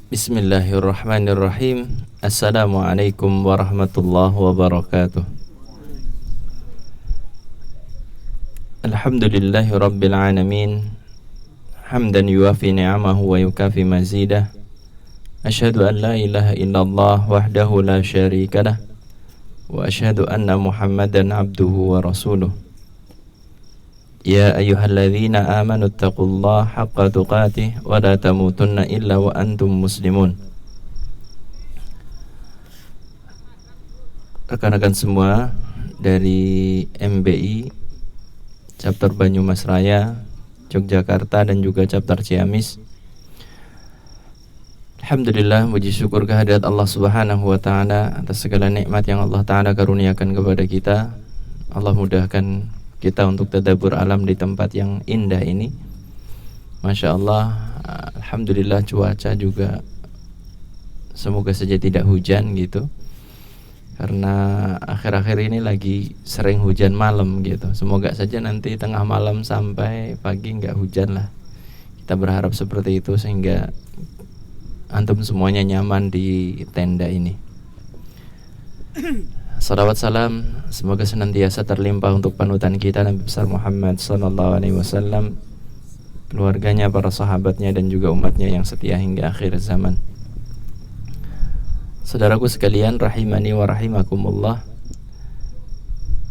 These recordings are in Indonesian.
Bismillahirrahmanirrahim. Assalamualaikum warahmatullahi wabarakatuh. Alhamdulillahi rabbil alamin. Hamdan yuwafi ni'amahu wa yukafi mazidah. Asyhadu an la ilaha illallah wahdahu la syarikalah. Wa asyhadu anna Muhammadan abduhu wa rasuluh. Ya ayyuhalladzina amanu taqullaha haqqa tuqatih wa la tamutunna illa wa antum muslimun. Rekan-rekan semua dari MBI Chapter Banyumas Raya, Yogyakarta dan juga Chapter Ciamis. Alhamdulillah, puji syukur kehadirat Allah Subhanahu wa taala atas segala nikmat yang Allah taala karuniakan kepada kita. Allah mudahkan kita untuk tadabbur alam di tempat yang indah ini. Masya Allah, alhamdulillah cuaca juga semoga saja tidak hujan gitu. Karena akhir-akhir ini lagi sering hujan malam gitu. Semoga saja nanti tengah malam sampai pagi nggak hujan lah. Kita berharap seperti itu sehingga antum semuanya nyaman di tenda ini. Salawat salam semoga senantiasa terlimpah untuk panutan kita Nabi besar Muhammad sallallahu alaihi wasallam, keluarganya, para sahabatnya dan juga umatnya yang setia hingga akhir zaman. Saudaraku sekalian rahimani wa rahimakumullah.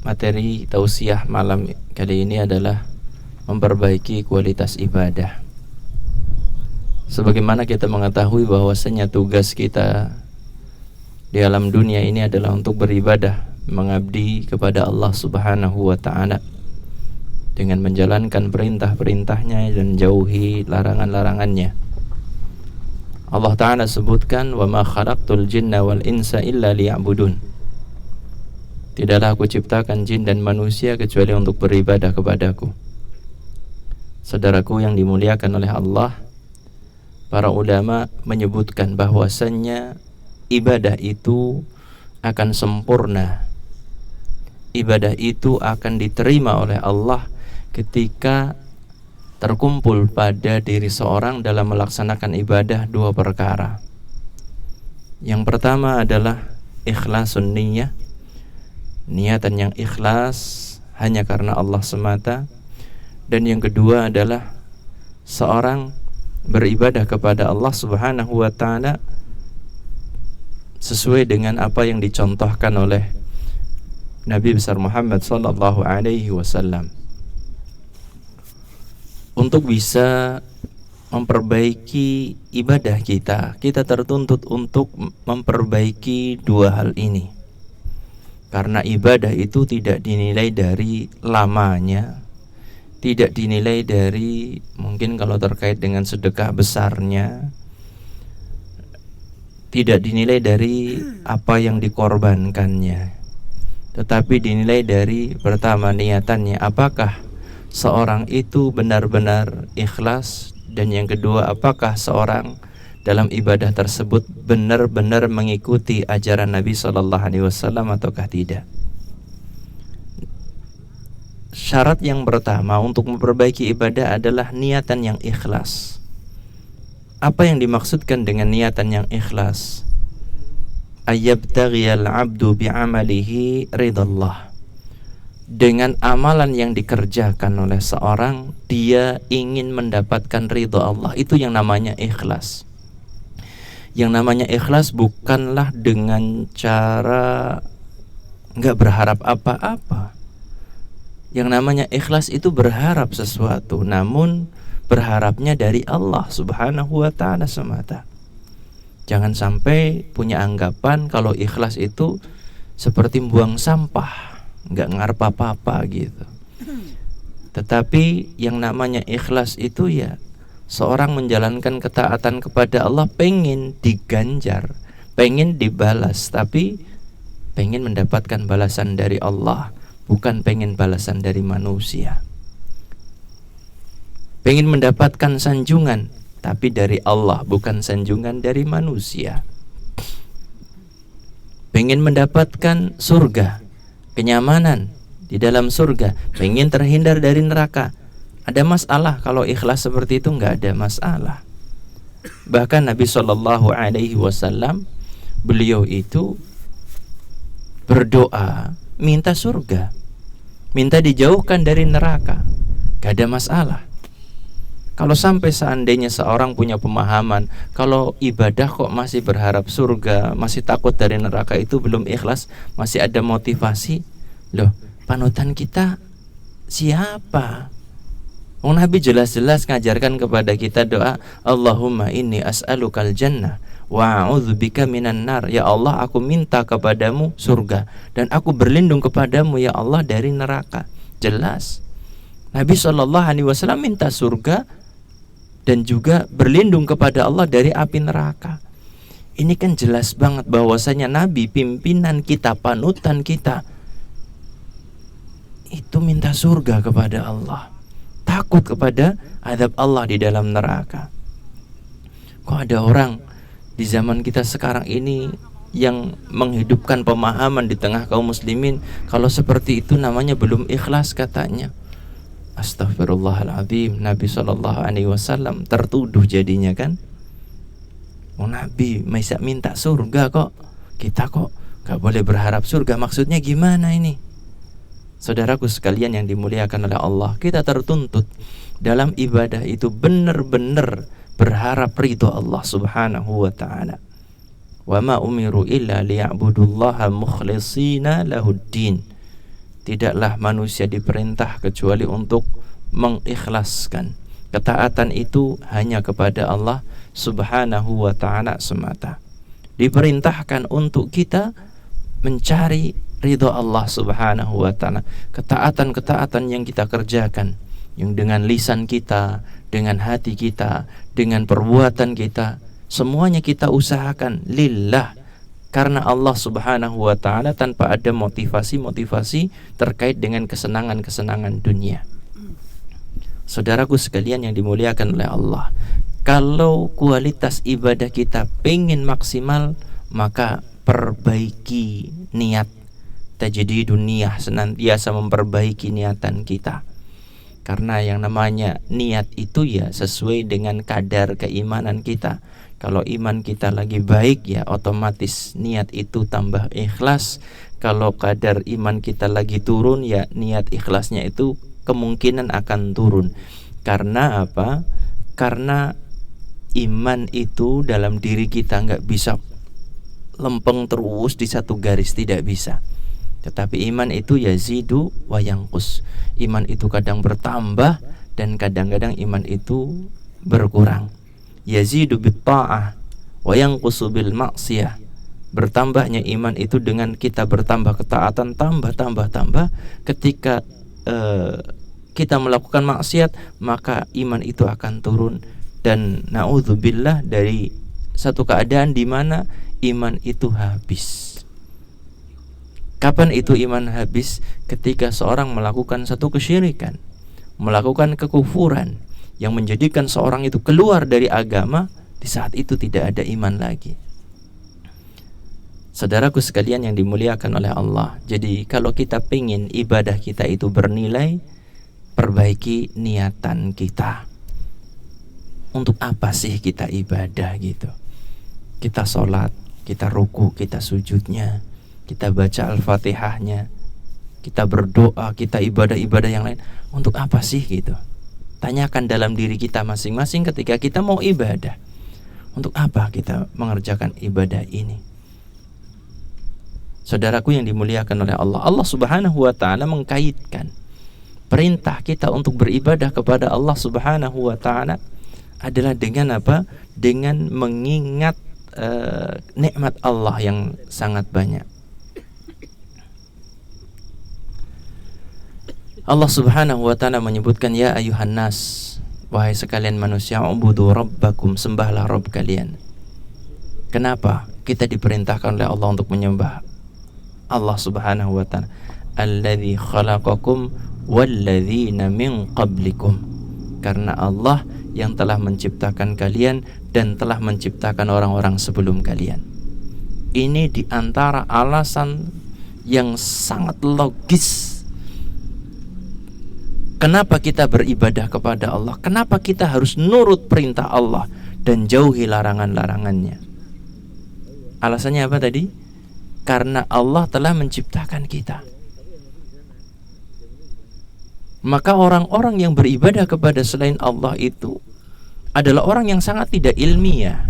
Materi tausiah malam kali ini adalah memperbaiki kualitas ibadah. Sebagaimana kita mengetahui bahwasanya tugas kita di alam dunia ini adalah untuk beribadah, mengabdi kepada Allah Subhanahu wa ta'ala dengan menjalankan perintah-perintahnya dan jauhi larangan-larangannya. Allah Ta'ala sebutkan, wa ma khalaqtul jinna wal insa illa liya'budun. Tidaklah aku ciptakan jin dan manusia kecuali untuk beribadah kepadaku. Saudaraku yang dimuliakan oleh Allah, para ulama menyebutkan bahwasannya ibadah itu akan sempurna. Ibadah itu akan diterima oleh Allah ketika terkumpul pada diri seorang dalam melaksanakan ibadah dua perkara. Yang pertama adalah ikhlasun niyyah, niatan yang ikhlas hanya karena Allah semata. Dan yang kedua adalah seorang beribadah kepada Allah Subhanahu wa ta'ala sesuai dengan apa yang dicontohkan oleh Nabi besar Muhammad sallallahu alaihi wasallam. Untuk bisa memperbaiki ibadah kita, kita tertuntut untuk memperbaiki dua hal ini. Karena ibadah itu tidak dinilai dari lamanya, tidak dinilai dari mungkin kalau terkait dengan sedekah besarnya, tidak dinilai dari apa yang dikorbankannya, tetapi dinilai dari pertama niatannya, apakah seorang itu benar-benar ikhlas, dan yang kedua apakah seorang dalam ibadah tersebut benar-benar mengikuti ajaran Nabi Sallallahu Alaihi Wasallam ataukah tidak. Syarat yang pertama untuk memperbaiki ibadah adalah niatan yang ikhlas. Apa yang dimaksudkan dengan niatan yang ikhlas? Ayyabtaghiyal abdu bi'amalihi ridallah. Dengan amalan yang dikerjakan oleh seorang, dia ingin mendapatkan ridha Allah. Itu yang namanya ikhlas. Yang namanya ikhlas bukanlah dengan cara gak berharap apa-apa. Yang namanya ikhlas itu berharap sesuatu, namun berharapnya dari Allah Subhanahu wa ta'ala semata. Jangan sampai punya anggapan kalau ikhlas itu seperti buang sampah, gak ngarep apa-apa gitu. Tetapi yang namanya ikhlas itu ya seorang menjalankan ketaatan kepada Allah, pengen diganjar, pengen dibalas, tapi pengen mendapatkan balasan dari Allah, bukan pengen balasan dari manusia. Pengen mendapatkan sanjungan, tapi dari Allah, bukan sanjungan dari manusia. Pengen mendapatkan surga, kenyamanan di dalam surga, pengen terhindar dari neraka. Ada masalah kalau ikhlas seperti itu? Enggak ada masalah. Bahkan Nabi Shallallahu Alaihi Wasallam beliau itu berdoa minta surga, minta dijauhkan dari neraka, gak ada masalah. Kalau sampai seandainya seorang punya pemahaman kalau ibadah kok masih berharap surga, masih takut dari neraka, itu belum ikhlas, masih ada motivasi. Loh, panutan kita siapa? Nabi jelas-jelas ngajarkan kepada kita doa, Allahumma inni as'alukal jannah wa a'udzubika minan nar. Ya Allah, aku minta kepadamu surga dan aku berlindung kepadamu ya Allah dari neraka. Jelas Nabi SAW minta surga dan juga berlindung kepada Allah dari api neraka. Ini kan jelas banget bahwasanya Nabi, pimpinan kita, panutan kita, itu minta surga kepada Allah, takut kepada azab Allah di dalam neraka. Kok ada orang di zaman kita sekarang ini yang menghidupkan pemahaman di tengah kaum muslimin kalau seperti itu namanya belum ikhlas katanya. Astagfirullahaladzim. Nabi SAW tertuduh jadinya kan. Nabi bisa minta surga kok, kita kok gak boleh berharap surga. Maksudnya gimana ini? Saudaraku sekalian yang dimuliakan oleh Allah, kita tertuntut dalam ibadah itu benar-benar berharap ridho Allah Subhanahu wa ta'ala. Wa ma umiru illa liya'budullaha mukhlishina lahuddin. Tidaklah manusia diperintah kecuali untuk mengikhlaskan ketaatan itu hanya kepada Allah Subhanahu wa ta'ala semata. Diperintahkan untuk kita mencari ridho Allah Subhanahu wa ta'ala. Ketaatan-ketaatan yang kita kerjakan, yang dengan lisan kita, dengan hati kita, dengan perbuatan kita, semuanya kita usahakan lillah, karena Allah Subhanahu wa ta'ala, tanpa ada motivasi-motivasi terkait dengan kesenangan-kesenangan dunia. Saudaraku sekalian yang dimuliakan oleh Allah, kalau kualitas ibadah kita pengen maksimal, maka perbaiki niat. Tajdidun niyah, senantiasa memperbaiki niatan kita. Karena yang namanya niat itu ya sesuai dengan kadar keimanan kita. Kalau iman kita lagi baik ya otomatis niat itu tambah ikhlas. Kalau kadar iman kita lagi turun ya niat ikhlasnya itu kemungkinan akan turun. Karena apa? Karena iman itu dalam diri kita nggak bisa lempeng terus di satu garis, tidak bisa. Tetapi iman itu yazidu wa yanqus. Iman itu kadang bertambah dan kadang-kadang iman itu berkurang. Yazidu bit ta'ah wa yanqusu bil ma'siyah. Bertambahnya iman itu dengan kita bertambah ketaatan, tambah. Ketika kita melakukan maksiat, maka iman itu akan turun. Dan na'udzubillah dari satu keadaan di mana iman itu habis. Kapan itu iman habis? Ketika seorang melakukan satu kesyirikan, melakukan kekufuran yang menjadikan seorang itu keluar dari agama, di saat itu tidak ada iman lagi. Saudaraku sekalian yang dimuliakan oleh Allah, jadi kalau kita pengen ibadah kita itu bernilai, perbaiki niatan kita. Untuk apa sih kita ibadah gitu? Kita sholat, kita ruku, kita sujudnya, kita baca Al-Fatihahnya, kita berdoa, kita ibadah-ibadah yang lain. Untuk apa sih gitu? Tanyakan dalam diri kita masing-masing ketika kita mau ibadah. Untuk apa kita mengerjakan ibadah ini? Saudaraku yang dimuliakan oleh Allah, Allah Subhanahu wa ta'ala mengkaitkan perintah kita untuk beribadah kepada Allah Subhanahu wa ta'ala adalah dengan apa? Dengan mengingat nikmat Allah yang sangat banyak. Allah Subhanahu wa ta'ala menyebutkan, ya ayuhan nas, wahai sekalian manusia, ubudu rabbakum, sembahlah Rabb kalian. Kenapa kita diperintahkan oleh Allah untuk menyembah Allah Subhanahu wa ta'ala? Alladzi khalaqakum walladzina min qablikum. Karena Allah yang telah menciptakan kalian dan telah menciptakan orang-orang sebelum kalian. Ini diantara alasan yang sangat logis kenapa kita beribadah kepada Allah, kenapa kita harus nurut perintah Allah dan jauhi larangan-larangannya. Alasannya apa tadi? Karena Allah telah menciptakan kita. Maka orang-orang yang beribadah kepada selain Allah itu adalah orang yang sangat tidak ilmiah.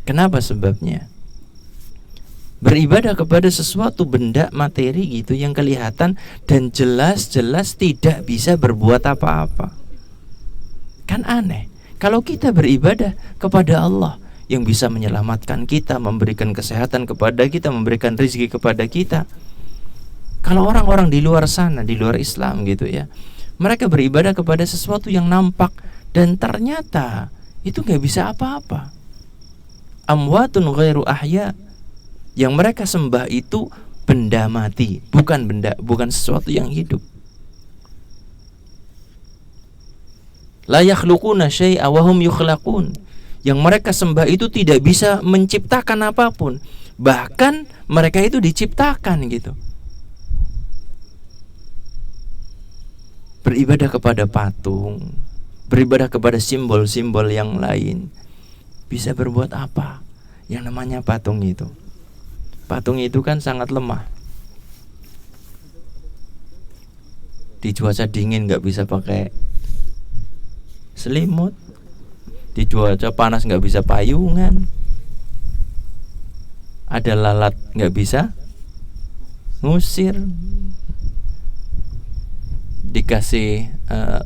Kenapa sebabnya? Beribadah kepada sesuatu benda materi gitu yang kelihatan dan jelas-jelas tidak bisa berbuat apa-apa. Kan aneh. Kalau kita beribadah kepada Allah yang bisa menyelamatkan kita, memberikan kesehatan kepada kita, memberikan rezeki kepada kita. Kalau orang-orang di luar sana, di luar Islam gitu ya, mereka beribadah kepada sesuatu yang nampak dan ternyata itu gak bisa apa-apa. Amwatun ghairu ahya. Yang mereka sembah itu benda mati, bukan sesuatu yang hidup. La yakhluquna syai'a wa hum yukhlaqun. Yang mereka sembah itu tidak bisa menciptakan apapun, bahkan mereka itu diciptakan gitu. Beribadah kepada patung, beribadah kepada simbol-simbol yang lain, bisa berbuat apa? Yang namanya patung itu. Patung itu kan sangat lemah. Di cuaca dingin gak bisa pakai selimut, di cuaca panas gak bisa payungan, ada lalat gak bisa ngusir, dikasih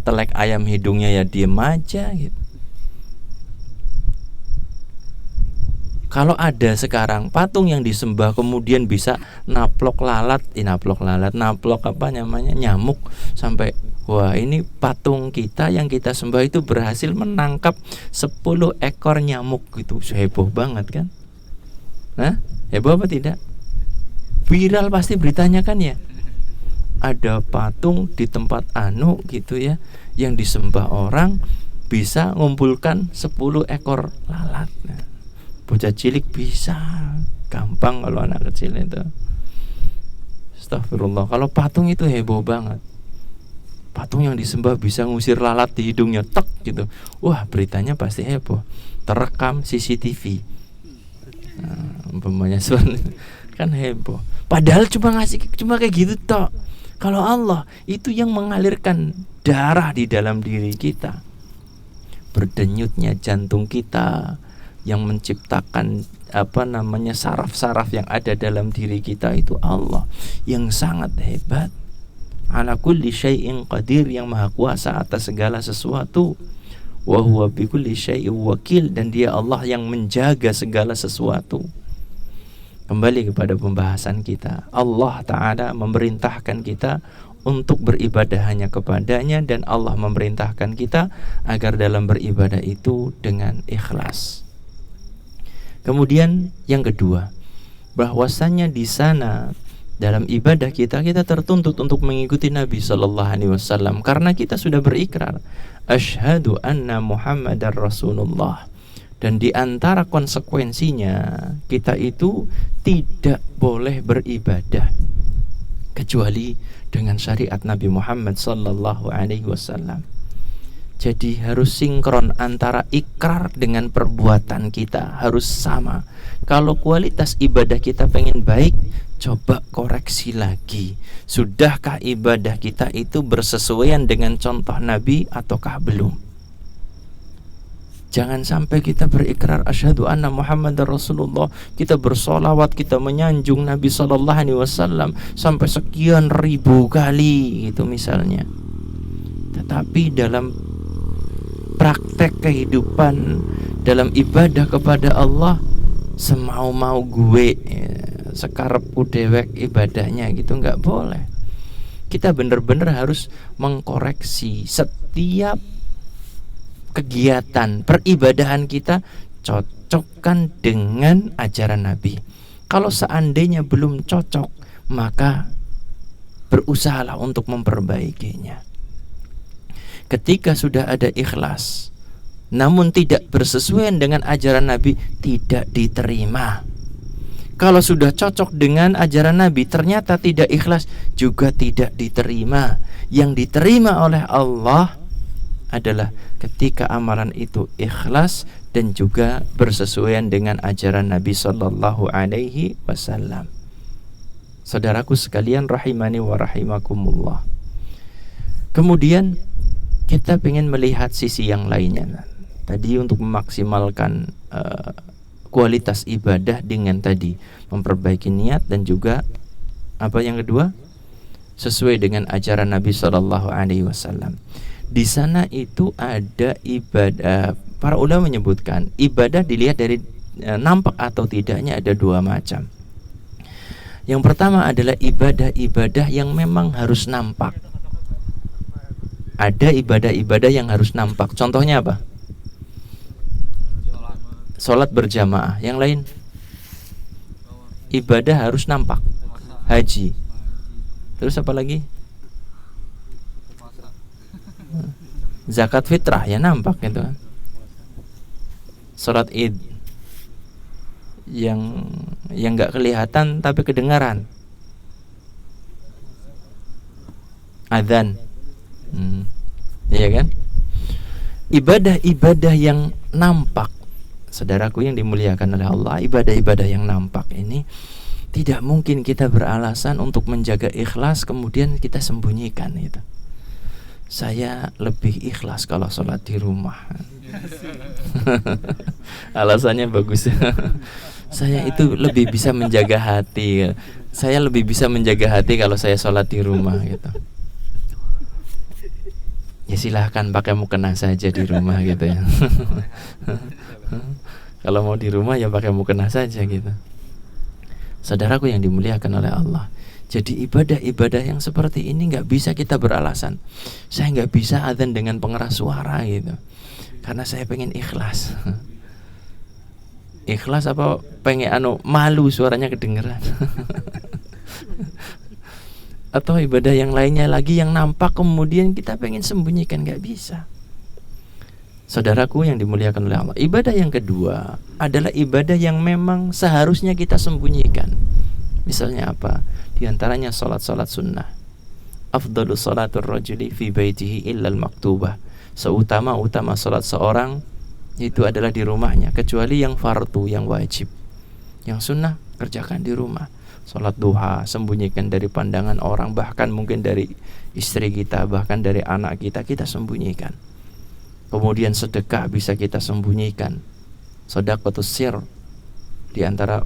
telek ayam hidungnya ya diem aja gitu. Kalau ada sekarang patung yang disembah kemudian bisa naplok nyamuk sampai, wah ini patung kita yang kita sembah itu berhasil menangkap 10 ekor nyamuk gitu. Heboh banget kan? Nah, heboh apa tidak? Viral pasti beritanya kan ya. Ada patung di tempat gitu ya, yang disembah orang bisa ngumpulkan 10 ekor lalat. Nah, bocah cilik bisa, gampang kalau anak kecil itu. Astagfirullah. Kalau patung itu heboh banget. Patung yang disembah bisa ngusir lalat di hidungnya, tek gitu. Wah, beritanya pasti heboh. Terekam CCTV. Umpamanya kan heboh. Padahal cuma kayak gitu tok. Kalau Allah itu yang mengalirkan darah di dalam diri kita, berdenyutnya jantung kita, yang menciptakan saraf-saraf yang ada dalam diri kita itu Allah yang sangat hebat. Ala kulli syai'in qadir, yang maha kuasa atas segala sesuatu. Wa huwa bi kulli syai'in wakil, dan dia Allah yang menjaga segala sesuatu. Kembali kepada pembahasan kita, Allah Ta'ala memerintahkan kita untuk beribadah hanya kepadanya, dan Allah memerintahkan kita agar dalam beribadah itu dengan ikhlas. Kemudian yang kedua, bahwasannya di sana dalam ibadah kita tertuntut untuk mengikuti Nabi Sallallahu Alaihi Wasallam, karena kita sudah berikrar asyhadu anna Muhammadar Rasulullah. Dan di antara konsekuensinya kita itu tidak boleh beribadah kecuali dengan syariat Nabi Muhammad Sallallahu Alaihi Wasallam. Jadi harus sinkron antara ikrar dengan perbuatan kita, harus sama. Kalau kualitas ibadah kita pengen baik, coba koreksi lagi. Sudahkah ibadah kita itu bersesuaian dengan contoh Nabi ataukah belum? Jangan sampai kita berikrar asyhadu anna Muhammadar Rasulullah, kita bersolawat, kita menyanjung Nabi Sallallahu Alaihi Wasallam sampai sekian ribu kali gitu misalnya, tetapi dalam praktek kehidupan, dalam ibadah kepada Allah semau-mau gue, sekarepku dewek ibadahnya gitu, nggak boleh. Kita benar-benar harus mengkoreksi setiap kegiatan peribadahan kita, cocokkan dengan ajaran Nabi. Kalau seandainya belum cocok, maka berusahalah untuk memperbaikinya. Ketika sudah ada ikhlas namun tidak bersesuaian dengan ajaran Nabi, tidak diterima. Kalau sudah cocok dengan ajaran Nabi ternyata tidak ikhlas, juga tidak diterima. Yang diterima oleh Allah adalah ketika amalan itu ikhlas dan juga bersesuaian dengan ajaran Nabi Sallallahu Alaihi Wasallam. Saudaraku sekalian rahimani wa rahimakumullah. Kemudian kita ingin melihat sisi yang lainnya. Tadi untuk memaksimalkan kualitas ibadah dengan tadi memperbaiki niat dan juga apa yang kedua? Sesuai dengan ajaran Nabi Sallallahu Alaihi Wasallam. Di sana itu ada ibadah. Para ulama menyebutkan ibadah dilihat dari nampak atau tidaknya ada dua macam. Yang pertama adalah ibadah-ibadah yang memang harus nampak. Ada ibadah-ibadah yang harus nampak. Contohnya apa? Sholat berjamaah. Yang lain? Ibadah harus nampak. Haji. Terus apa lagi? Zakat fitrah ya nampak gitu kan. Salat Id yang nggak kelihatan tapi kedengaran. Adzan. Iya kan? Ibadah-ibadah yang nampak, saudaraku yang dimuliakan oleh Allah, ibadah-ibadah yang nampak ini tidak mungkin kita beralasan untuk menjaga ikhlas kemudian kita sembunyikan itu. Saya lebih ikhlas kalau sholat di rumah. Alasannya bagus. Saya itu lebih bisa menjaga hati. Saya lebih bisa menjaga hati kalau saya sholat di rumah gitu. Ya silahkan pakai mukena saja di rumah gitu ya. Kalau mau di rumah ya pakai mukena saja gitu. Saudaraku yang dimuliakan oleh Allah, jadi ibadah-ibadah yang seperti ini nggak bisa kita beralasan. Saya nggak bisa adzan dengan pengeras suara gitu, karena saya pengen ikhlas. Ikhlas apa pengen malu suaranya kedengeran. Atau ibadah yang lainnya lagi yang nampak kemudian kita pengen sembunyikan, nggak bisa. Saudaraku yang dimuliakan oleh Allah, ibadah yang kedua adalah ibadah yang memang seharusnya kita sembunyikan. Misalnya apa? Di antaranya salat-salat sunnah. Afdalu salatur rajuli fi baitihi illal maktubah. Seutama-utama salat seorang itu adalah di rumahnya, kecuali yang fardu, yang wajib. Yang sunnah kerjakan di rumah. Salat duha sembunyikan dari pandangan orang, bahkan mungkin dari istri kita, bahkan dari anak kita, kita sembunyikan. Kemudian sedekah bisa kita sembunyikan. Shadaqatus sir, di antara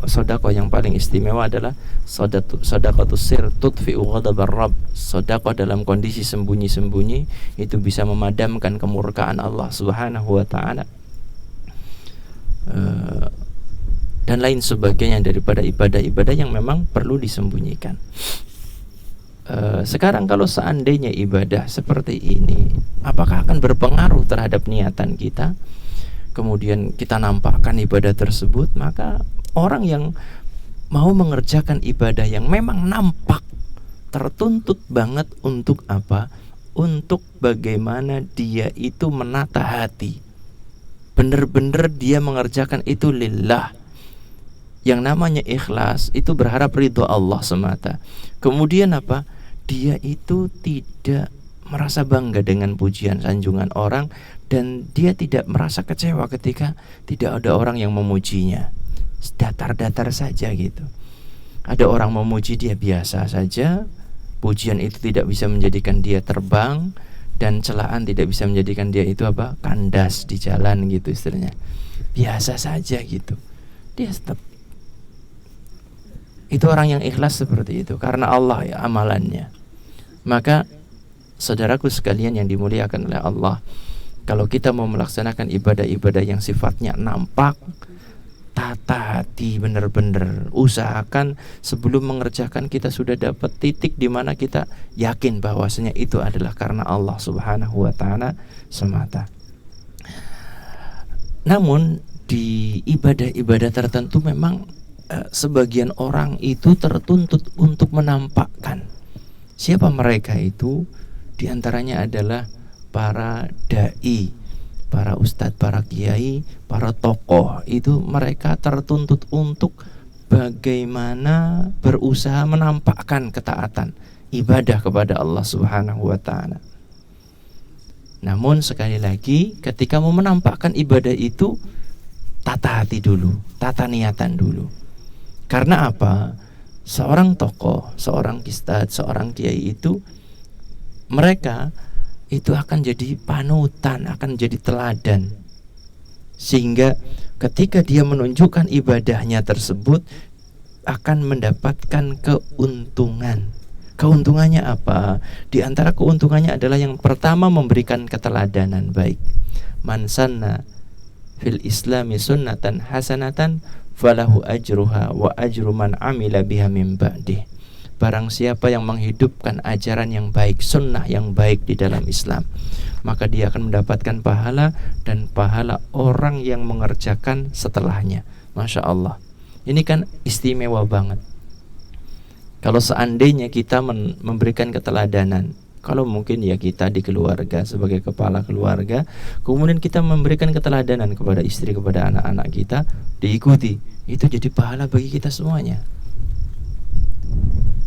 sedekah yang paling istimewa adalah shadaqatus sir tudfi'u ghadabar rabb. Sedekah dalam kondisi sembunyi-sembunyi itu bisa memadamkan kemurkaan Allah Subhanahu wa taala. Dan lain sebagainya daripada ibadah-ibadah yang memang perlu disembunyikan. Sekarang kalau seandainya ibadah seperti ini, apakah akan berpengaruh terhadap niatan kita? Kemudian kita nampakkan ibadah tersebut, maka orang yang mau mengerjakan ibadah yang memang nampak tertuntut banget untuk apa? Untuk bagaimana dia itu menata hati. Benar-benar dia mengerjakan itu lillah. Yang namanya ikhlas itu berharap ridho Allah semata. Kemudian apa? Dia itu tidak merasa bangga dengan pujian sanjungan orang, dan dia tidak merasa kecewa ketika tidak ada orang yang memujinya. Datar-datar saja gitu. Ada orang memuji dia biasa saja. Pujian itu tidak bisa menjadikan dia terbang, dan celaan tidak bisa menjadikan dia itu apa? Kandas di jalan gitu istilahnya. Biasa saja gitu. Dia tetap. Itu orang yang ikhlas seperti itu karena Allah ya amalannya. Maka saudaraku sekalian yang dimuliakan oleh Allah, kalau kita mau melaksanakan ibadah-ibadah yang sifatnya nampak, tata hati benar-benar, usahakan sebelum mengerjakan kita sudah dapat titik di mana kita yakin bahwasanya itu adalah karena Allah Subhanahu wa taala semata. Namun di ibadah-ibadah tertentu memang sebagian orang itu tertuntut untuk menampakkan. Siapa mereka itu? Di antaranya adalah para dai, para ustadz, para kiai, para tokoh. Itu mereka tertuntut untuk bagaimana berusaha menampakkan ketaatan, ibadah kepada Allah Subhanahu wa taala. Namun sekali lagi, ketika mau menampakkan ibadah itu, tata hati dulu, tata niatan dulu. Karena apa? Seorang tokoh, seorang ustadz, seorang kiai itu, mereka itu akan jadi panutan, akan jadi teladan. Sehingga ketika dia menunjukkan ibadahnya tersebut akan mendapatkan keuntungan. Keuntungannya apa? Di antara keuntungannya adalah yang pertama, memberikan keteladanan baik. Man sanna fil islami sunnatan hasanatan falahu ajruha wa ajru man amila biha min ba'dih. Barang siapa yang menghidupkan ajaran yang baik, sunnah yang baik di dalam Islam, maka dia akan mendapatkan pahala dan pahala orang yang mengerjakan setelahnya. Masya Allah, ini kan istimewa banget. Kalau seandainya kita memberikan keteladanan, kalau mungkin ya kita di keluarga sebagai kepala keluarga, kemudian kita memberikan keteladanan kepada istri, kepada anak-anak kita, diikuti, itu jadi pahala bagi kita semuanya.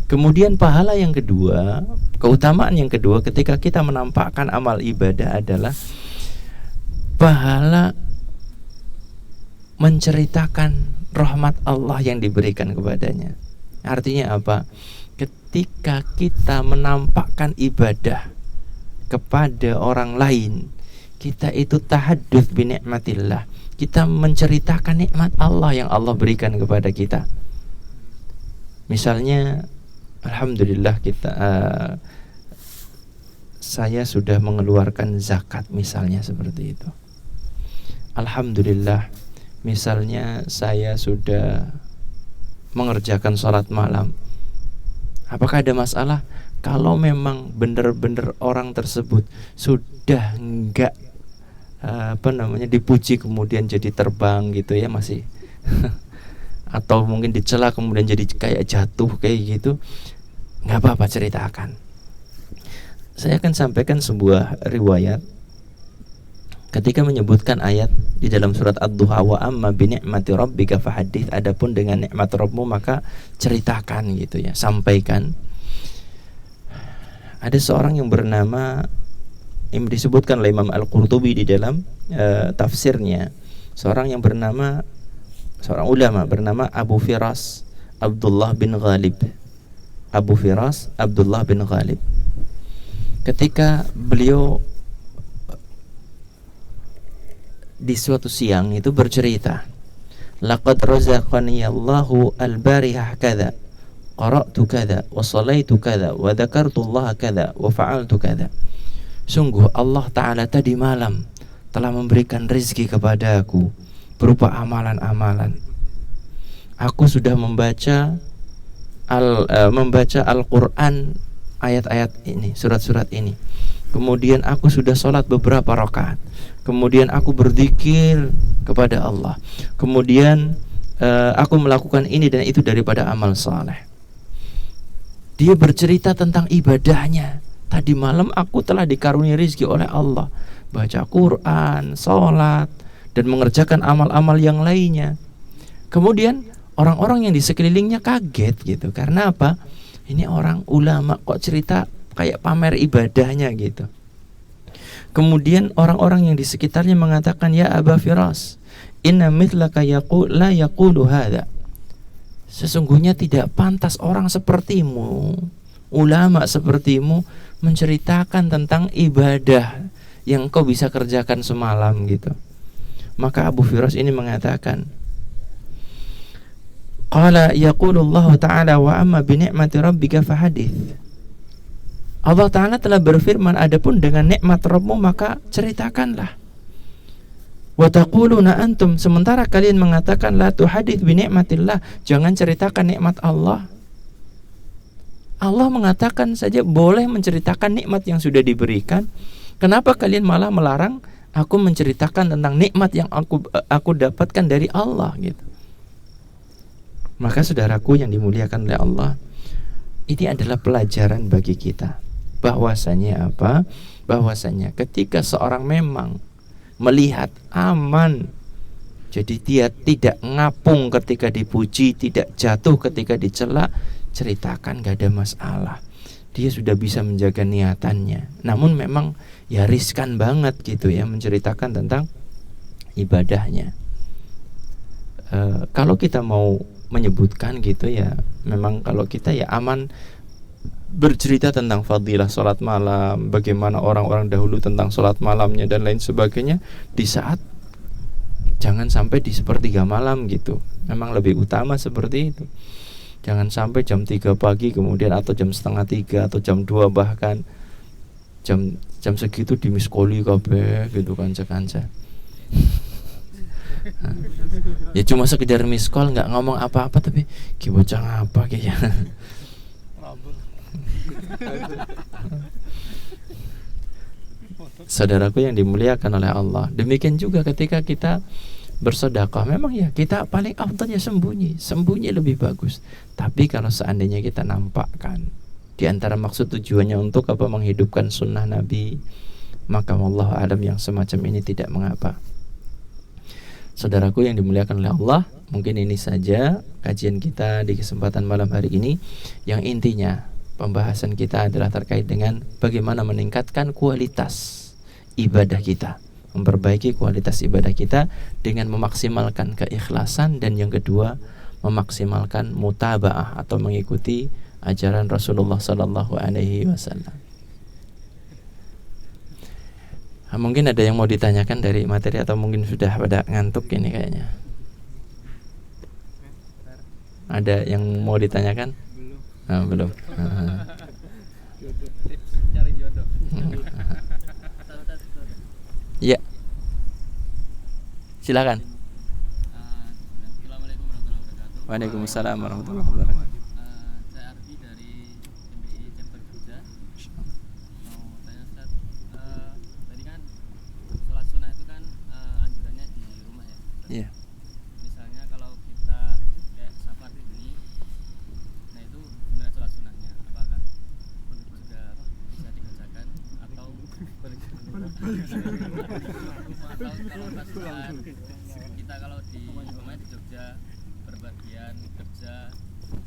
Kemudian pahala yang kedua, keutamaan yang kedua ketika kita menampakkan amal ibadah adalah pahala menceritakan rahmat Allah yang diberikan kepadanya. Artinya apa? Ketika kita menampakkan ibadah kepada orang lain, kita itu tahadduts bi ni'matillah. Kita menceritakan nikmat Allah yang Allah berikan kepada kita. Misalnya, alhamdulillah saya sudah mengeluarkan zakat, misalnya seperti itu. Alhamdulillah, misalnya saya sudah mengerjakan sholat malam. Apakah ada masalah? Kalau memang benar-benar orang tersebut sudah enggak dipuji kemudian jadi terbang gitu ya, masih atau mungkin dicela kemudian jadi kayak jatuh kayak gitu, nggak apa-apa, ceritakan. Saya akan sampaikan sebuah riwayat ketika menyebutkan ayat di dalam surat Ad-Duha, wa amma bi ni'mati rabbika fahadits, adapun dengan nikmat Rabbmu maka ceritakan gitu ya, sampaikan. Ada seorang yang bernama, yang disebutkan oleh Imam Al-Qurtubi di dalam tafsirnya, seorang ulama bernama Abu Firas Abdullah bin Ghalib. Abu Firas Abdullah bin Ghalib. Ketika beliau di suatu siang itu bercerita, laqad razaqani Allahu al-barihah kadza, qara'tu kadza, wa sallaitu kadza, wa dzakartu Allah kadza, wa fa'altu kadza. Sungguh Allah Ta'ala tadi malam telah memberikan rezeki kepadaku berupa amalan-amalan. Aku sudah membaca Al-Quran, ayat-ayat ini, surat-surat ini. Kemudian aku sudah sholat beberapa rakaat. Kemudian aku berzikir kepada Allah. Kemudian aku melakukan ini dan itu daripada amal saleh. Dia bercerita tentang ibadahnya. Tadi malam aku telah dikaruniai rezeki oleh Allah, baca Quran, sholat, dan mengerjakan amal-amal yang lainnya. Kemudian orang-orang yang di sekelilingnya kaget gitu. Karena apa? Ini orang ulama kok cerita kayak pamer ibadahnya gitu. Kemudian orang-orang yang di sekitarnya mengatakan, ya Aba Firas, inna mithlaka la yaqulu hadha. Sesungguhnya tidak pantas orang sepertimu, ulama sepertimu, menceritakan tentang ibadah yang kau bisa kerjakan semalam gitu. Maka Abu Firas ini mengatakan, qala yaqulullahu ta'ala wa amma bi ni'mati rabbika fahadits. Allah Ta'ala telah berfirman, adapun dengan nikmat Rabbmu maka ceritakanlah. Wa taquluna antum, sementara kalian mengatakan la tuhadits bi ni'matillah, jangan ceritakan nikmat Allah. Allah mengatakan saja boleh menceritakan nikmat yang sudah diberikan. Kenapa kalian malah melarang aku menceritakan tentang nikmat yang aku dapatkan dari Allah gitu. Maka saudaraku yang dimuliakan oleh Allah, ini adalah pelajaran bagi kita. Bahwasanya apa? Bahwasanya ketika seorang memang melihat aman, jadi dia tidak ngapung ketika dipuji, tidak jatuh ketika dicela, ceritakan, gak ada masalah. dia sudah bisa menjaga niatannya. Namun memang ya riskan banget gitu ya menceritakan tentang ibadahnya. Kalau kita mau menyebutkan gitu ya, memang kalau kita ya aman bercerita tentang fadilah sholat malam, bagaimana orang-orang dahulu tentang sholat malamnya dan lain sebagainya, di saat jangan sampai di sepertiga malam gitu. Memang lebih utama seperti itu. Jangan sampai jam 3 pagi kemudian, atau jam setengah 3 atau jam 2 bahkan jam segitu dimiskoli kabeh gitu kanca-kanca. Ya cuma sekedar miss call, nggak ngomong apa-apa, tapi bocah apa kayaknya. Saudaraku yang dimuliakan oleh Allah, demikian juga ketika kita bersedekah, memang ya kita paling afdalnya sembunyi lebih bagus. Tapi kalau seandainya kita nampakkan, di antara maksud tujuannya untuk apa, menghidupkan sunnah Nabi, maka wallahu alam yang semacam ini tidak mengapa. Saudaraku yang dimuliakan oleh Allah, mungkin ini saja kajian kita di kesempatan malam hari ini, yang intinya pembahasan kita adalah terkait dengan bagaimana meningkatkan kualitas ibadah kita, memperbaiki kualitas ibadah kita dengan memaksimalkan keikhlasan, dan yang kedua memaksimalkan mutabaah atau mengikuti ajaran Rasulullah sallallahu alaihi wasallam. Mungkin ada yang mau ditanyakan dari materi, atau mungkin sudah pada ngantuk ini kayaknya. Ada yang mau ditanyakan? Belum. Ya, silakan. Assalamualaikum warahmatullahi wabarakatuh. Waalaikumsalam warahmatullahi wabarakatuh. Saya Arfi dari MBI Chapter Jogja. Mau tanya Ustaz, tadi kan sholat sunnah itu kan anjurannya di rumah ya. Iya. Misalnya kalau kita kayak safar ini, nah itu gimana sholat sunnahnya? Apakah sudah bisa dikerjakan atau kalau pas saat kita kalau di rumah di Jogja berbagian kerja,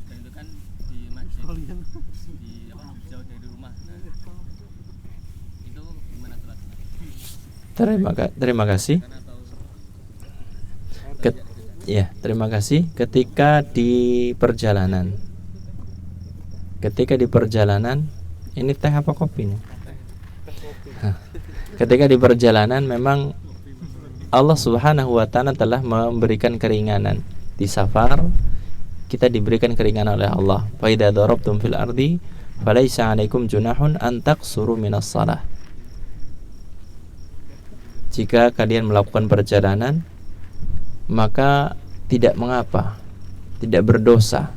dan itu kan di masjid di jauh dari rumah, nah itu gimana sholatnya? Terima kasih. Terima kasih. Ketika di perjalanan, ini teh apa kopi nih? Ketika di perjalanan memang Allah Subhanahu wa ta'ala telah memberikan keringanan. Di safar kita diberikan keringanan oleh Allah. Fa idza darabtum fil ardi falaisa 'alaikum junahun an taqsuru minas shalah. Jika kalian melakukan perjalanan, maka tidak mengapa, tidak berdosa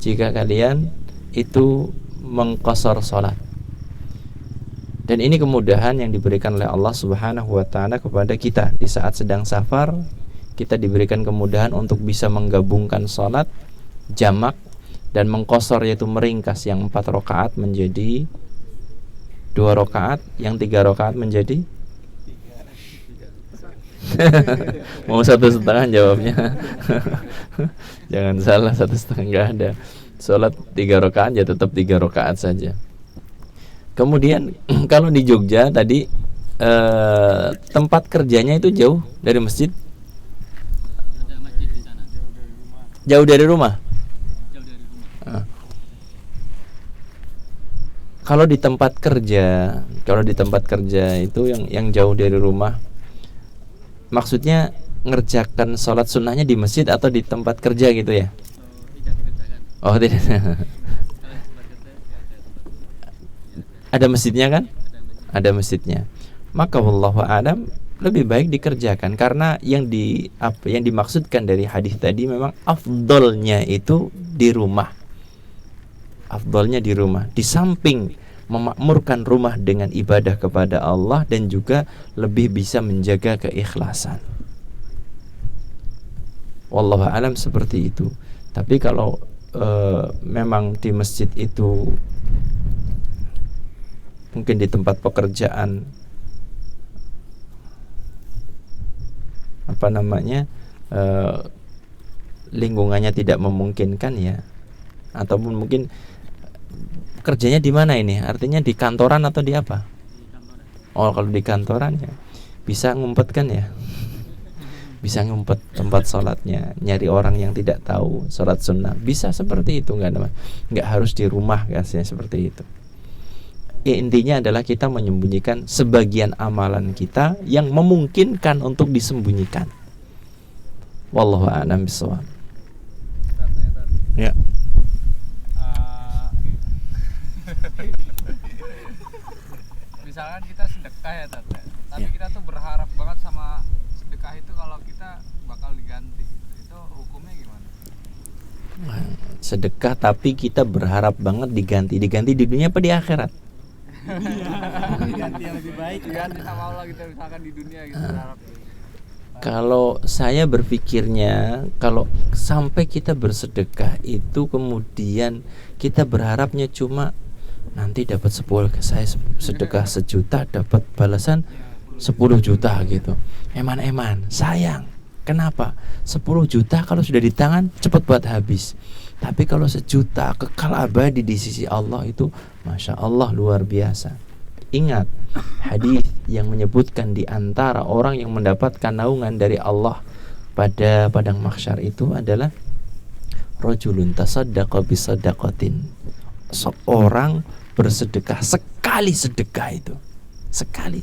jika kalian itu mengqasar salat. Dan ini kemudahan yang diberikan oleh Allah Subhanahu wa ta'ala kepada kita. Di saat sedang safar, kita diberikan kemudahan untuk bisa menggabungkan salat jamak dan mengqasar, yaitu meringkas yang 4 rakaat menjadi 2 rakaat, yang 3 rakaat menjadi mau 1,5 jawabnya. Jangan salah, 1,5 nggak ada. Salat 3 rakaat ya tetap 3 rakaat saja. Kemudian kalau di Jogja tadi tempat kerjanya itu jauh dari masjid? Ada masjid di sana. Jauh dari rumah? Jauh dari rumah. Kalau di tempat kerja itu yang jauh dari rumah, maksudnya ngerjakan sholat sunnahnya di masjid atau di tempat kerja gitu ya? Tidak dikerjakan. Oh tidak. Ada masjidnya kan? Ada masjidnya. Maka wallahu a'lam lebih baik dikerjakan, karena yang dimaksudkan dari hadis tadi memang afdolnya itu di rumah. Afdolnya di rumah. Di samping memakmurkan rumah dengan ibadah kepada Allah, dan juga lebih bisa menjaga keikhlasan. Wallahu a'lam seperti itu. Tapi kalau memang di masjid itu, mungkin di tempat pekerjaan lingkungannya tidak memungkinkan ya, ataupun mungkin kerjanya di mana ini? Artinya di kantoran atau di apa? di kantor. Oh, kalau di kantoran ya bisa ngumpet kan ya? Bisa ngumpet tempat sholatnya, nyari orang yang tidak tahu sholat sunnah, bisa seperti itu, nggak harus di rumah kasihnya seperti itu. Ya, intinya adalah kita menyembunyikan sebagian amalan kita yang memungkinkan untuk disembunyikan. Wallahu a'lam bishawab. Ya. Misalkan kita sedekah ya Tat, tapi Ya. kita tuh berharap banget sama sedekah itu kalau kita bakal diganti, itu hukumnya gimana? Sedekah tapi kita berharap banget diganti di dunia apa di akhirat? Diganti yang lebih baik, diganti sama Allah gitu, misalkan di dunia gitu berharap. Kalau saya berpikirnya, kalau sampai kita bersedekah itu kemudian kita berharapnya cuma nanti dapat 10, saya sedekah 1 juta dapat balasan 10 juta gitu. Eman-eman, sayang. Kenapa? 10 juta kalau sudah di tangan cepat buat habis. Tapi kalau 1 juta kekal abadi di sisi Allah itu Masya Allah luar biasa. Ingat hadis yang menyebutkan di antara orang yang mendapatkan naungan dari Allah pada padang mahsyar itu adalah rajulun tasaddaqa bisadaqatin. Seorang bersedekah sekali, sedekah itu sekali.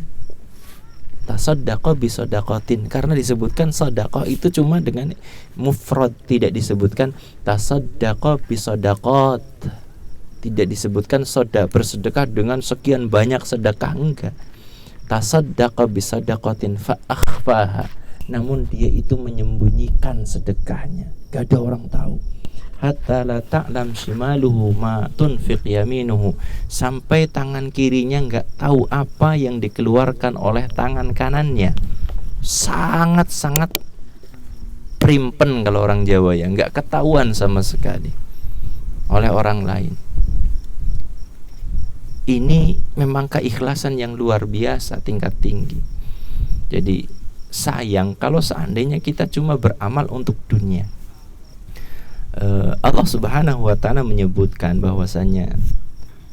Tasaddaqa bisadaqatin, karena disebutkan sedekah itu cuma dengan mufrad, tidak disebutkan tasaddaqa bisadaqat. Tidak disebutkan bersedekah dengan sekian banyak sedekah, enggak. Tasaddaqa bisadaqatin fa akhfaha, namun dia itu menyembunyikan sedekahnya, gak ada orang tahu. Hatta la ta'lam shimaluhu ma tunfiq yaminuhu, sampai tangan kirinya enggak tahu apa yang dikeluarkan oleh tangan kanannya. Sangat-sangat primpen kalau orang Jawa ya, enggak ketahuan sama sekali oleh orang lain. Ini memang keikhlasan yang luar biasa, tingkat tinggi. Jadi sayang kalau seandainya kita cuma beramal untuk dunia. Allah Subhanahu wa ta'ala menyebutkan bahwasanya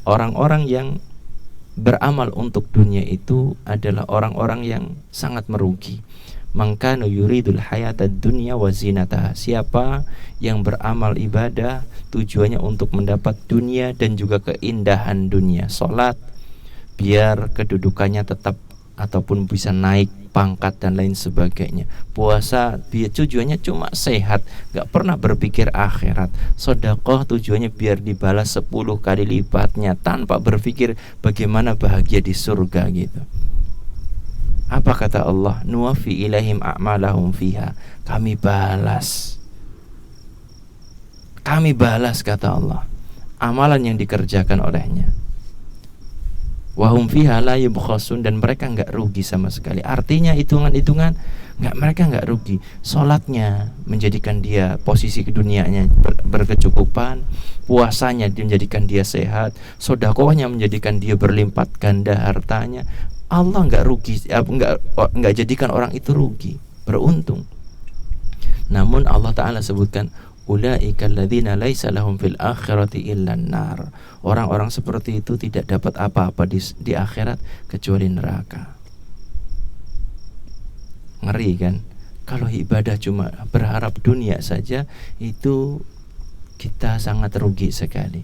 orang-orang yang beramal untuk dunia itu adalah orang-orang yang sangat merugi. Maka yuridul hayatad dunya wa zinataha, siapa yang beramal ibadah tujuannya untuk mendapat dunia dan juga keindahan dunia, salat biar kedudukannya tetap ataupun bisa naik pangkat dan lain sebagainya, puasa biar tujuannya cuma sehat, gak pernah berpikir akhirat, sedekah tujuannya biar dibalas 10 kali lipatnya tanpa berpikir bagaimana bahagia di surga gitu. Apa kata Allah? Nuwafi ilaihim a'malahum fiha, kami balas kata Allah amalan yang dikerjakan olehnya. Wahum fiha la yubkhasun, dan mereka enggak rugi sama sekali. Artinya hitungan-hitungan mereka enggak rugi. Salatnya menjadikan dia posisi kedunianya berkecukupan, puasanya menjadikan dia sehat, sedekahnya menjadikan dia berlipat ganda hartanya. Allah enggak rugi, enggak jadikan orang itu rugi, beruntung. Namun Allah Ta'ala sebutkan ulaika alladzina laisa lahum fil akhirati illan nar. Orang-orang seperti itu tidak dapat apa-apa di akhirat kecuali neraka. Ngeri kan? Kalau ibadah cuma berharap dunia saja, itu kita sangat rugi sekali.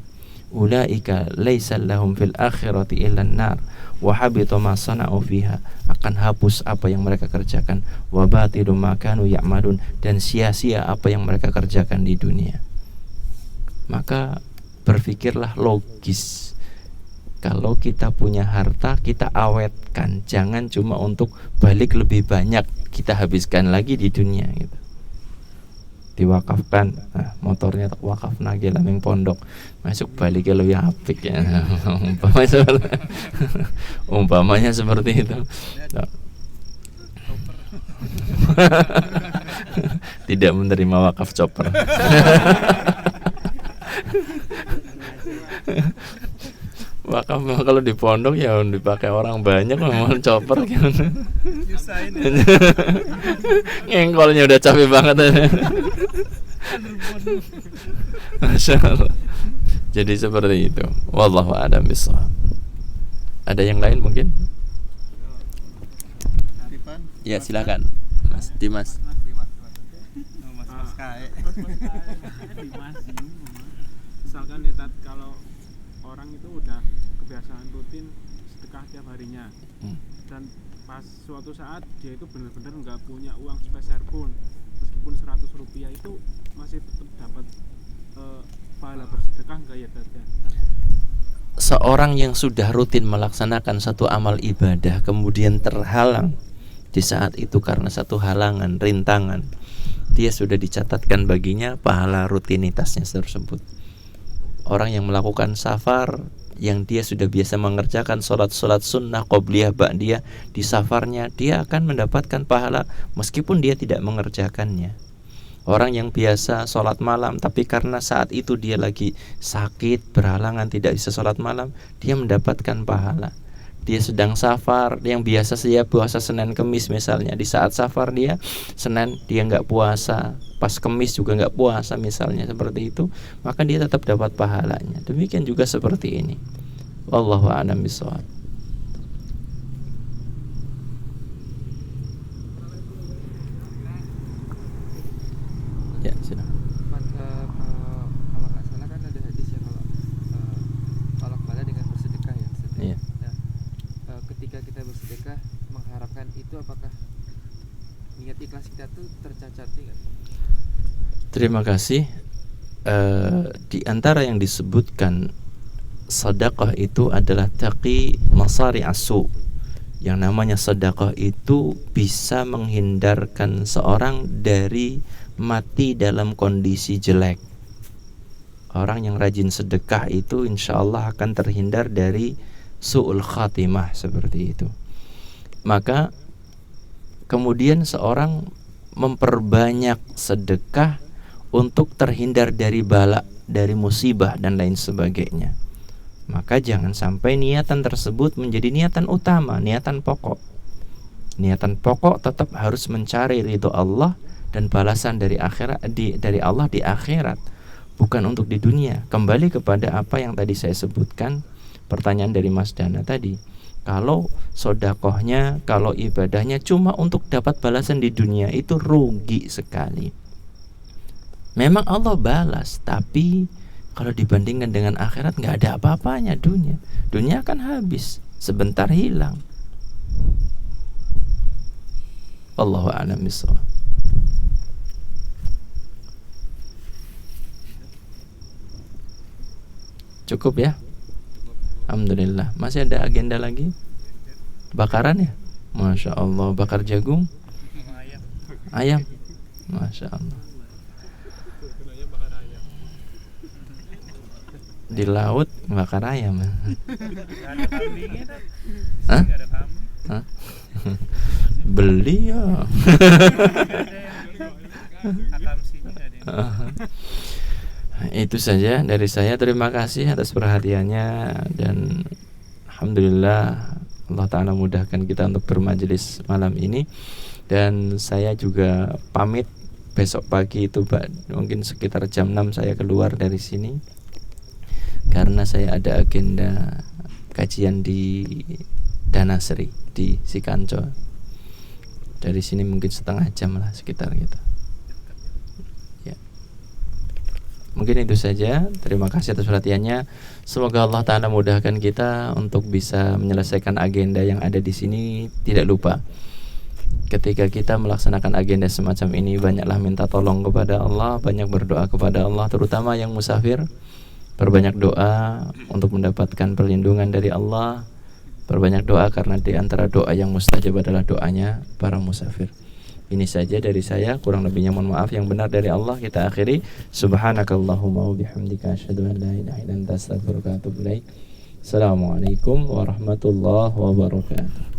Ulaika laisa lahum fil akhirati illan nar wa habita ma sana'u fiha, akan hapus apa yang mereka kerjakan, wa batilu ma kanu ya'malun, dan sia-sia apa yang mereka kerjakan di dunia. Maka berpikirlah logis. Kalau kita punya harta, kita awetkan, jangan cuma untuk balik lebih banyak kita habiskan lagi di dunia gitu. Diwakafkan, nah, motornya tak wakaf nage laming pondok, masuk balik kalau ya apik ya. Umpamanya seperti itu. Nah. Tidak menerima wakaf chopper. Wakaf memang kalau di pondok ya dipakai orang banyak, memang chopper kan. Ngengkolnya udah capek banget. Masya Allah. Jadi seperti itu. Wallahu a'lam bishawab. Ada yang lain mungkin? Ya silakan, Mas Dimas. Misalkan ya kalau orang itu udah kebiasaan rutin sedekah tiap harinya, dan pas suatu saat dia itu benar-benar nggak punya uang sepeser pun, meskipun 100 rupiah itu masih tetap dapat pahala bersedekah nggak ya Dad? Seorang yang sudah rutin melaksanakan satu amal ibadah kemudian terhalang di saat itu karena satu halangan, rintangan, dia sudah dicatatkan baginya pahala rutinitasnya tersebut. Orang yang melakukan safar, yang dia sudah biasa mengerjakan sholat sunnah qobliyah ba'diyah di safarnya, dia akan mendapatkan pahala meskipun dia tidak mengerjakannya. Orang yang biasa sholat malam tapi karena saat itu dia lagi sakit, berhalangan tidak bisa sholat malam, dia mendapatkan pahala. Dia sedang safar, yang biasa saya puasa Senin Kemis misalnya, di saat safar dia Senin dia nggak puasa, pas Kemis juga nggak puasa misalnya, seperti itu, maka dia tetap dapat pahalanya. Demikian juga seperti ini. Wallahu a'lam bishawab. Ya, sudah. Kalau nggak salah kan ada hadis ya kalau bala dengan bersedekah ya. Iya. Nah, ketika kita bersedekah mengharapkan itu, apakah niat ikhlas kita tuh tercacat nggak? Terima kasih. Di antara yang disebutkan sedekah itu adalah taqi masari asu. Yang namanya sedekah itu bisa menghindarkan seorang dari mati dalam kondisi jelek. Orang yang rajin sedekah itu insya Allah akan terhindar dari su'ul khatimah, seperti itu. Maka kemudian seorang memperbanyak sedekah untuk terhindar dari bala, dari musibah dan lain sebagainya. Maka jangan sampai niatan tersebut menjadi niatan utama, niatan pokok. Niatan pokok tetap harus mencari ridho Allah dan balasan dari akhirat, dari Allah di akhirat, bukan untuk di dunia. Kembali kepada apa yang tadi saya sebutkan, pertanyaan dari Mas Dana tadi. Kalau sodakohnya, kalau ibadahnya cuma untuk dapat balasan di dunia, itu rugi sekali. Memang Allah balas, tapi kalau dibandingkan dengan akhirat nggak ada apa-apanya dunia. Dunia akan habis, sebentar hilang. Allahu a'lam bishawab. Cukup ya? Alhamdulillah. Masih ada agenda lagi? Bakaran ya? Masya Allah. Bakar jagung? Ayam? Masya Allah. Di laut bakar ayam. Hah? Hah? Beli ya. Itu saja dari saya. Terima kasih atas perhatiannya, dan alhamdulillah Allah Ta'ala mudahkan kita untuk bermajelis malam ini. Dan saya juga pamit, besok pagi itu mungkin sekitar jam 6 saya keluar dari sini karena saya ada agenda kajian di Danasri di Sikanco. Dari sini mungkin setengah jam lah sekitar gitu. Ya. Mungkin itu saja. Terima kasih atas perhatiannya. Semoga Allah Ta'ala mudahkan kita untuk bisa menyelesaikan agenda yang ada di sini. Tidak lupa, ketika kita melaksanakan agenda semacam ini, banyaklah minta tolong kepada Allah, banyak berdoa kepada Allah, terutama yang musafir. Perbanyak doa untuk mendapatkan perlindungan dari Allah. Perbanyak doa karena di antara doa yang mustajab adalah doanya para musafir. Ini saja dari saya, kurang lebihnya mohon maaf. Yang benar dari Allah. Kita akhiri. Subhanakallahumma wa bihamdika asyhadu an la ilaha illa anta astaghfiruka wa atubu ilaik. Assalamualaikum warahmatullahi wabarakatuh.